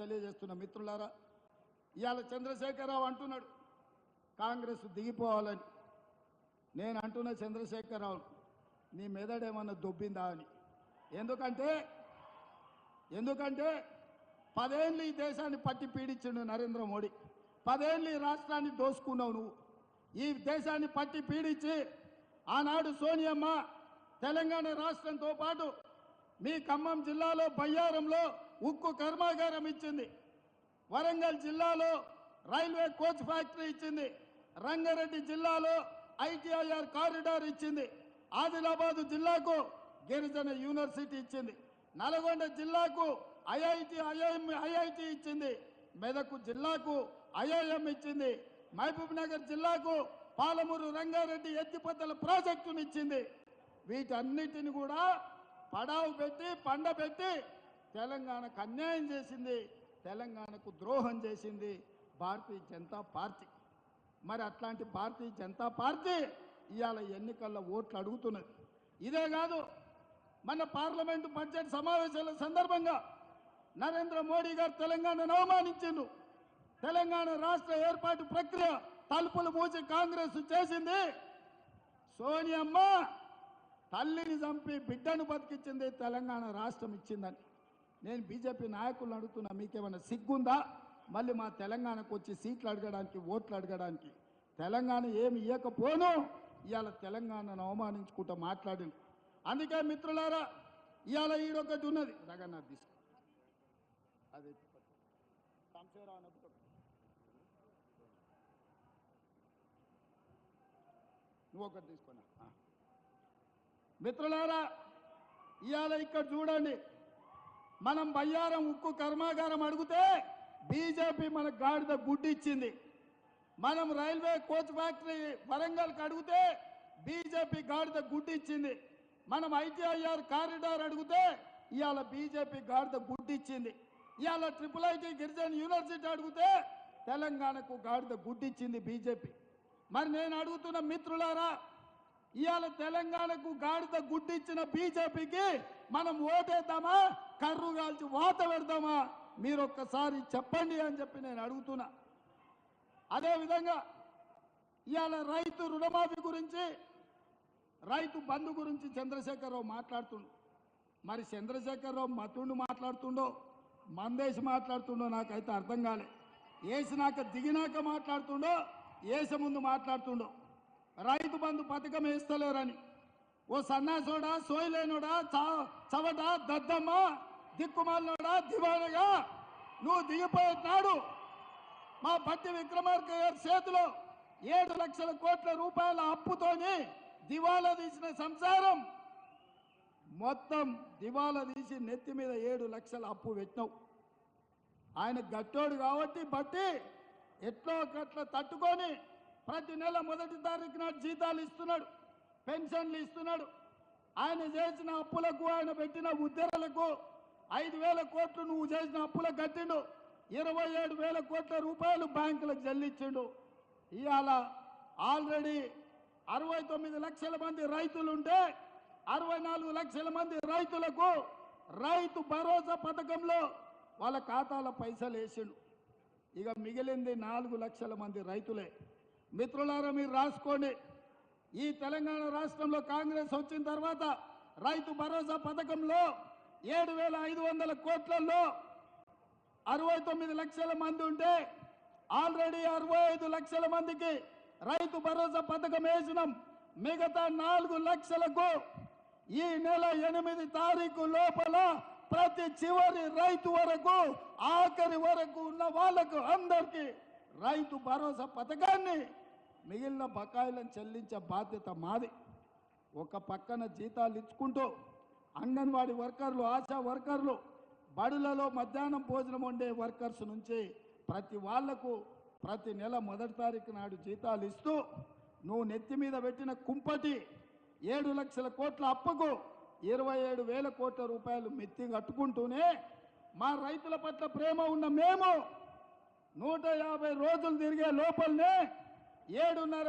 తెలియజేస్తున్న మిత్రులారా, ఇవాళ చంద్రశేఖరరావు అంటున్నాడు కాంగ్రెస్ దిగిపోవాలని. నేను అంటున్న చంద్రశేఖరరావు, నీ మెదడేమన్నా దొబ్బిందా అని. ఎందుకంటే 10 ఏళ్ళు ఈ దేశాన్ని పట్టి పీడించిండు నరేంద్ర మోడీ. 10 ఏళ్ళు ఈ రాష్ట్రాన్ని దోసుకున్నావు నువ్వు. ఈ దేశాన్ని పట్టి పీడించి ఆనాడు సోనియమ్మ తెలంగాణ రాష్ట్రంతో పాటు మీ ఖమ్మం జిల్లాలో బయ్యారంలో ఉక్కు కర్మాగారం ఇచ్చింది, వరంగల్ జిల్లాలో రైల్వే కోచ్ ఫ్యాక్టరీ ఇచ్చింది, రంగారెడ్డి జిల్లాలో ITIR కారిడార్ ఇచ్చింది, ఆదిలాబాద్ జిల్లాకు గిరిజన యూనివర్సిటీ ఇచ్చింది, నల్గొండ జిల్లాకు ఐఐటి ఇచ్చింది, మెదక్ జిల్లాకు IIM ఇచ్చింది, మహబూబ్ నగర్ జిల్లాకు పాలమూరు రంగారెడ్డి ఎత్తిపోతల ప్రాజెక్టును ఇచ్చింది. వీటన్నిటిని కూడా పడావు పెట్టి పండబెట్టి తెలంగాణకు అన్యాయం చేసింది, తెలంగాణకు ద్రోహం చేసింది భారతీయ జనతా పార్టీ. మరి అట్లాంటి భారతీయ జనతా పార్టీ ఇవాళ ఎన్నికల్లో ఓట్లు అడుగుతున్నది. ఇదే కాదు, మన పార్లమెంటు బడ్జెట్ సమావేశాల సందర్భంగా నరేంద్ర మోడీ గారు తెలంగాణను అవమానించిండు. తెలంగాణ రాష్ట్ర ఏర్పాటు ప్రక్రియ తలుపులు మూసి కాంగ్రెస్ చేసింది. సోనియమ్మ తల్లిని చంపి బిడ్డను బతికించింది, తెలంగాణ రాష్ట్రం ఇచ్చిందని. నేను బీజేపీ నాయకులను అడుగుతున్నా, మీకేమైనా సిగ్గుందా మళ్ళీ మా తెలంగాణకు వచ్చి సీట్లు అడగడానికి, ఓట్లు అడగడానికి? తెలంగాణ ఏమి ఇవ్వకపోను ఇవాళ తెలంగాణను అవమానించుకుంటూ మాట్లాడింది. అందుకే మిత్రులారా, ఇవాళ ఈడొకటి ఉన్నది, రగన్నా తీసుకో, అదే నువ్వు ఒకటి తీసుకున్నా. మిత్రులారా, ఇవాళ ఇక్కడ చూడండి, మనం బయ్యారం ఉక్కు కర్మాగారం అడిగితే బీజేపీ మన గాడిద గుడ్డి ఇచ్చింది. మనం రైల్వే కోచ్ ఫ్యాక్టరీ వరంగల్కి అడిగితే బీజేపీ గాడిద గుడ్డి ఇచ్చింది. మనం ITIR కారిడార్ అడిగితే ఇవాళ బీజేపీ గాడిద గుడ్డి ఇచ్చింది. ఇవాళ IIIT గిరిజన యూనివర్సిటీ అడిగితే తెలంగాణకు గాడిద గుడ్డి ఇచ్చింది బీజేపీ. మరి నేను అడుగుతున్న మిత్రులారా, ఇవాళ తెలంగాణకు గాడిద గుడ్డి ఇచ్చిన బీజేపీకి మనం ఓటేద్దామా, కర్రు కాల్చి వాత పెడదామా? మీరు ఒక్కసారి చెప్పండి అని చెప్పి నేను అడుగుతున్నా. అదేవిధంగా ఇవాళ రైతు రుణమాఫీ గురించి, రైతు బంధు గురించి చంద్రశేఖరరావు మాట్లాడుతుండు. మరి చంద్రశేఖరరావు మతుండు మాట్లాడుతుండో, మందేసి మాట్లాడుతుండో నాకైతే అర్థం కాలే. వేసినాక దిగినాక మాట్లాడుతుండో, వేసే ముందు మాట్లాడుతుండో. రైతు బంధు పథకం వేస్తలేరని ఓ సన్నాసోడా, సోయలేనోడా, చవట, దద్దమ్మ, దిక్కుమాలినోడా, దివానగా నువ్వు దిగిపోయినాడు మా భట్టి విక్రమార్క గారి చేతిలో 7 లక్షల కోట్ల రూపాయల అప్పుతోని దివాలా తీసిన సంసారం మొత్తం దివాలా తీసి నెత్తి మీద 7 లక్షల అప్పు పెట్టినావు. ఆయన గట్టోడు కాబట్టి బట్టి ఎట్లో గట్ల తట్టుకొని ప్రతి నెల 1వ తారీఖు నాడు జీతాలు ఇస్తున్నాడు, పెన్షన్లు ఇస్తున్నాడు. ఆయన చేసిన అప్పులకు, ఆయన పెట్టిన ఉద్దరణలకు 5,000 కోట్లు నువ్వు చేసిన అప్పులకు కట్టిండు. 27,000 కోట్ల రూపాయలు బ్యాంకులకు చెల్లించిండు. ఇవాళ ఆల్రెడీ 69 లక్షల మంది రైతులుంటే 64 లక్షల మంది రైతులకు రైతు భరోసా పథకంలో వాళ్ళ ఖాతాలో పైసలు వేసిండు. ఇక మిగిలింది 4 లక్షల మంది రైతులే. మిత్రులారా, మీరు రాసుకోండి. ఈ తెలంగాణ రాష్ట్రంలో కాంగ్రెస్ వచ్చిన తర్వాత రైతు భరోసా పథకంలో 7,500 కోట్లలో 69 లక్షల మంది ఉంటే ఆల్రెడీ 65 లక్షల మందికి రైతు భరోసా పథకం వేసినాం. మిగతా 4 లక్షలకు ఈ నెల 8 తారీఖు లోపల ప్రతి చివరి రైతు వరకు, ఆఖరి వరకు ఉన్న వాళ్లకు అందరికీ రైతు భరోసా పథకాన్ని, మిగిలిన బకాయిలను చెల్లించే బాధ్యత మాది. ఒక పక్కన జీతాలు ఇచ్చుకుంటూ అంగన్వాడీ వర్కర్లు, ఆశా వర్కర్లు, బడులలో మధ్యాహ్నం భోజనం వండే వర్కర్స్ నుంచి ప్రతి వాళ్లకు ప్రతి నెల 1వ తారీఖు నాడు జీతాలు ఇస్తూ నువ్వు నెత్తి మీద పెట్టిన కుంపటి 7 లక్షల కోట్ల అప్పుకు 27,000 కోట్ల రూపాయలు మెత్తి కట్టుకుంటూనే మా రైతుల పట్ల ప్రేమ ఉన్న మేము 150 రోజులు తిరిగే లోపలనే 7.5